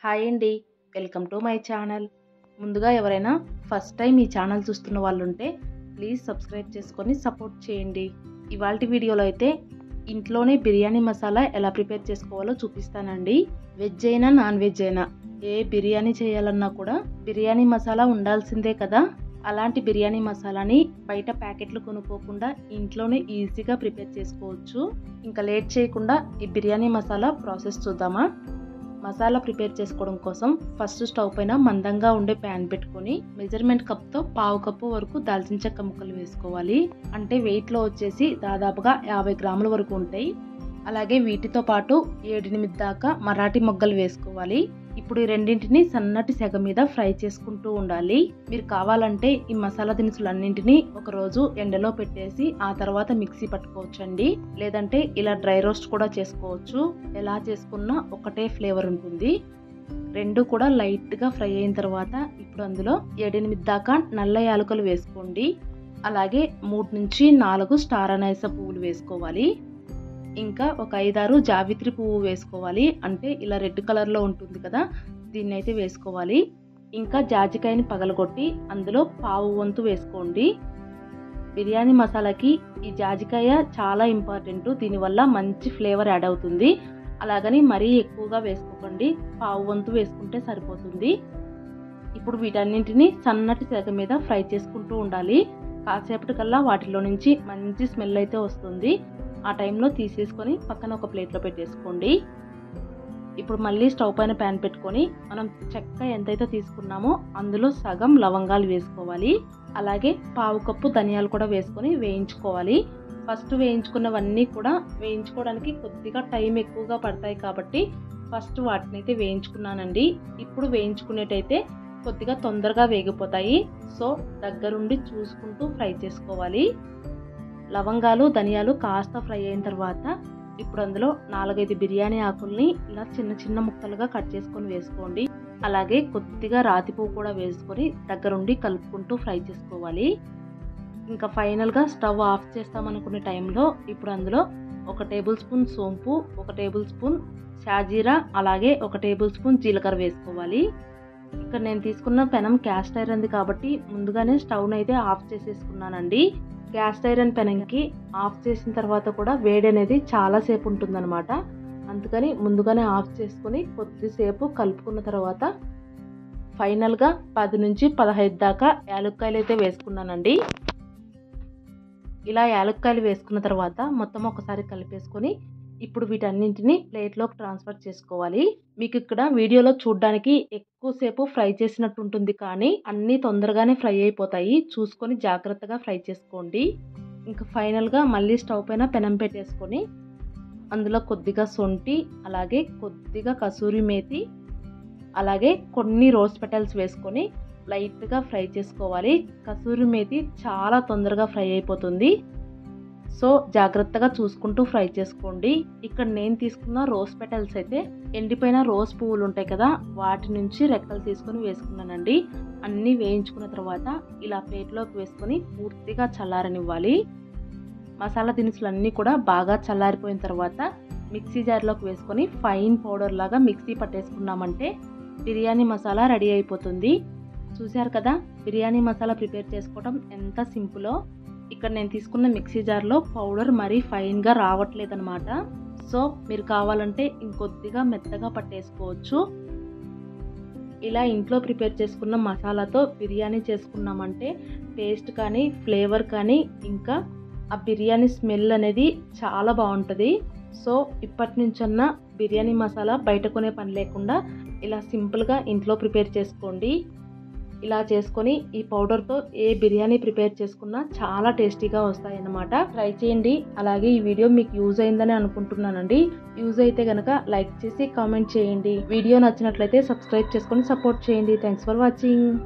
Hi అండి, welcome to my channel. ముందుగా ఎవరైనా ఫస్ట్ టైం ఈ ఛానల్ చూస్తున్న వాళ్ళు ఉంటే ప్లీజ్ సబ్స్క్రైబ్ చేసుకొని సపోర్ట్ చేయండి. ఇవాల్టి వీడియోలో అయితే ఇంట్లోనే బిర్యానీ మసాలా ఎలా ప్రిపేర్ చేసుకోవాలో చూపిస్తానండి. వెజ్ అయినా నాన్ వెజ్ అయినా ఏ బిర్యానీ చేయాలన్నా కూడా బిర్యానీ మసాలా ఉండాల్సిందే కదా. అలాంటి బిర్యానీ మసాలాని బయట ప్యాకెట్లు కొనుక్కోకుండా ఇంట్లోనే ఈజీగా ప్రిపేర్ చేసుకోవచ్చు. ఇంకా లేట్ చేయకుండా ఈ బిర్యానీ మసాలా ప్రాసెస్ చూద్దామా. మసాలా ప్రిపేర్ చేసుకోవడం కోసం ఫస్ట్ స్టవ్ పైన మందంగా ఉండే ప్యాన్ పెట్టుకొని మెజర్మెంట్ కప్తో పావు కప్పు వరకు దాల్చిన చెక్క ముక్కలు వేసుకోవాలి. అంటే వెయిట్లో వచ్చేసి దాదాపుగా 50 గ్రాముల వరకు ఉంటాయి. అలాగే వీటితో పాటు 7-8 దాకా మరాఠీ మొగ్గలు వేసుకోవాలి. ఇప్పుడు ఈ రెండింటిని సన్నటి సెగ మీద ఫ్రై చేసుకుంటూ ఉండాలి. మీరు కావాలంటే ఈ మసాలా దినుసులన్నింటినీ ఒకరోజు ఎండలో పెట్టేసి ఆ తర్వాత మిక్సీ పట్టుకోవచ్చండి. లేదంటే ఇలా డ్రై రోస్ట్ కూడా చేసుకోవచ్చు. ఎలా చేసుకున్నా ఒకటే ఫ్లేవర్ ఉంటుంది. రెండు కూడా లైట్గా ఫ్రై అయిన తర్వాత ఇప్పుడు అందులో 7-8 దాకా నల్ల యాలకులు వేసుకోండి. అలాగే 3-4 స్టార్ అనాస పువ్వులు వేసుకోవాలి. ఇంకా ఒక 5-6 జావిత్రి పువ్వు వేసుకోవాలి. అంటే ఇలా రెడ్ కలర్లో ఉంటుంది కదా, దీన్ని అయితే వేసుకోవాలి. ఇంకా జాజికాయని పగలగొట్టి అందులో పావు వంతు వేసుకోండి. బిర్యానీ మసాలాకి ఈ జాజికాయ చాలా ఇంపార్టెంట్. దీనివల్ల మంచి ఫ్లేవర్ యాడ్ అవుతుంది. అలాగని మరీ ఎక్కువగా వేసుకోకండి, పావు వంతు వేసుకుంటే సరిపోతుంది. ఇప్పుడు వీటన్నింటినీ సన్నటి సెగ మీద ఫ్రై చేసుకుంటూ ఉండాలి. కాసేపటికల్లా వాటిలో నుంచి మంచి స్మెల్ అయితే వస్తుంది. ఆ టైంలో తీసేసుకొని పక్కన ఒక ప్లేట్లో పెట్టేసుకోండి. ఇప్పుడు మళ్ళీ స్టవ్ పైన ప్యాన్ పెట్టుకొని మనం చెక్క ఎంతైతే తీసుకున్నామో అందులో సగం లవంగాలు వేసుకోవాలి. అలాగే పావు కప్పు ధనియాలు కూడా వేసుకొని వేయించుకోవాలి. ఫస్ట్ వేయించుకున్నవన్నీ కూడా వేయించుకోవడానికి కొద్దిగా టైం ఎక్కువగా పడతాయి కాబట్టి ఫస్ట్ వాటిని అయితే వేయించుకున్నానండి. ఇప్పుడు వేయించుకునేటైతే కొద్దిగా తొందరగా వేగిపోతాయి. సో దగ్గరుండి చూసుకుంటూ ఫ్రై చేసుకోవాలి. లవంగాలు ధనియాలు కాస్త ఫ్రై అయిన తర్వాత ఇప్పుడు అందులో 4-5 బిర్యానీ ఆకుల్ని ఇలా చిన్న చిన్న ముక్కలుగా కట్ చేసుకొని వేసుకోండి. అలాగే కొద్దిగా రాతి పువ్వు కూడా వేసుకొని దగ్గరుండి కలుపుకుంటూ ఫ్రై చేసుకోవాలి. ఇంకా ఫైనల్గా స్టవ్ ఆఫ్ చేస్తామనుకునే టైంలో ఇప్పుడు అందులో 1 టేబుల్ స్పూన్ సోంపు, 1 టేబుల్ స్పూన్ షాజీరా, అలాగే 1 టేబుల్ స్పూన్ జీలకర్ర వేసుకోవాలి. ఇక్కడ నేను తీసుకున్న పెనం క్యాస్ట్ ఐరన్ది కాబట్టి ముందుగానే స్టవ్ని అయితే ఆఫ్ చేసేసుకున్నానండి. క్యాస్ట్ ఐరన్ పెనంకి ఆఫ్ చేసిన తర్వాత కూడా వేడి అనేది చాలాసేపు ఉంటుందన్నమాట. అందుకని ముందుగానే ఆఫ్ చేసుకుని కొద్దిసేపు కలుపుకున్న తర్వాత ఫైనల్గా 10-15 దాకా యాలక్కాయలు అయితే వేసుకున్నానండి. ఇలా యాలక్కాయలు వేసుకున్న తర్వాత మొత్తం ఒకసారి కలిపేసుకొని ఇప్పుడు వీటన్నింటినీ ప్లేట్లోకి ట్రాన్స్ఫర్ చేసుకోవాలి. మీకు ఇక్కడ వీడియోలో చూడడానికి ఎక్కువసేపు ఫ్రై చేసినట్టు ఉంటుంది, కానీ అన్నీ తొందరగానే ఫ్రై అయిపోతాయి. చూసుకొని జాగ్రత్తగా ఫ్రై చేసుకోండి. ఇంకా ఫైనల్గా మళ్ళీ స్టవ్ పైన పెనం పెట్టేసుకొని అందులో కొద్దిగా శొంఠి, అలాగే కొద్దిగా కసూరి మేతి, అలాగే కొన్ని రోజ్ పెటల్స్ వేసుకొని లైట్గా ఫ్రై చేసుకోవాలి. కసూరి మేతి చాలా తొందరగా ఫ్రై అయిపోతుంది. సో జాగ్రత్తగా చూసుకుంటూ ఫ్రై చేసుకోండి. ఇక్కడ నేను తీసుకున్న రోజ్ పెటల్స్ అయితే ఎండిపోయిన రోజ్ పువ్వులు ఉంటాయి కదా, వాటి నుంచి రెక్కలు తీసుకొని వేసుకున్నానండి. అన్నీ వేయించుకున్న తర్వాత ఇలా ప్లేట్లోకి వేసుకొని పూర్తిగా చల్లారనివ్వాలి. మసాలా దినుసులన్నీ కూడా బాగా చల్లారిపోయిన తర్వాత మిక్సీ జార్లోకి వేసుకొని ఫైన్ పౌడర్ లాగా మిక్సీ పట్టేసుకున్నామంటే బిర్యానీ మసాలా రెడీ అయిపోతుంది. చూశారు కదా బిర్యానీ మసాలా ప్రిపేర్ చేసుకోవడం ఎంత సింపులో. ఇక్కడ నేను తీసుకున్న మిక్సీ జార్లో పౌడర్ మరీ ఫైన్గా రావట్లేదన్నమాట. సో మీరు కావాలంటే ఇంకొద్దిగా మెత్తగా పట్టేసుకోవచ్చు. ఇలా ఇంట్లో ప్రిపేర్ చేసుకున్న మసాలాతో బిర్యానీ చేసుకున్నామంటే టేస్ట్ కానీ ఫ్లేవర్ కానీ ఇంకా ఆ బిర్యానీ స్మెల్ అనేది చాలా బాగుంటుంది. సో ఇప్పటి నుంచన్నా బిర్యానీ మసాలా బయట కొనే పని లేకుండా ఇలా సింపుల్గా ఇంట్లో ప్రిపేర్ చేసుకోండి. ఇలా చేసుకొని ఈ పౌడర్తో ఏ బిర్యానీ ప్రిపేర్ చేసుకున్నా చాలా టేస్టీగా వస్తాయన్నమాట. ట్రై చేయండి. అలాగే ఈ వీడియో మీకు యూజ్ అయిందని అనుకుంటున్నానండి. యూజ్ అయితే కనుక లైక్ చేసి కామెంట్ చేయండి. వీడియో నచ్చినట్లయితే సబ్స్క్రైబ్ చేసుకొని సపోర్ట్ చేయండి. Thanks for watching.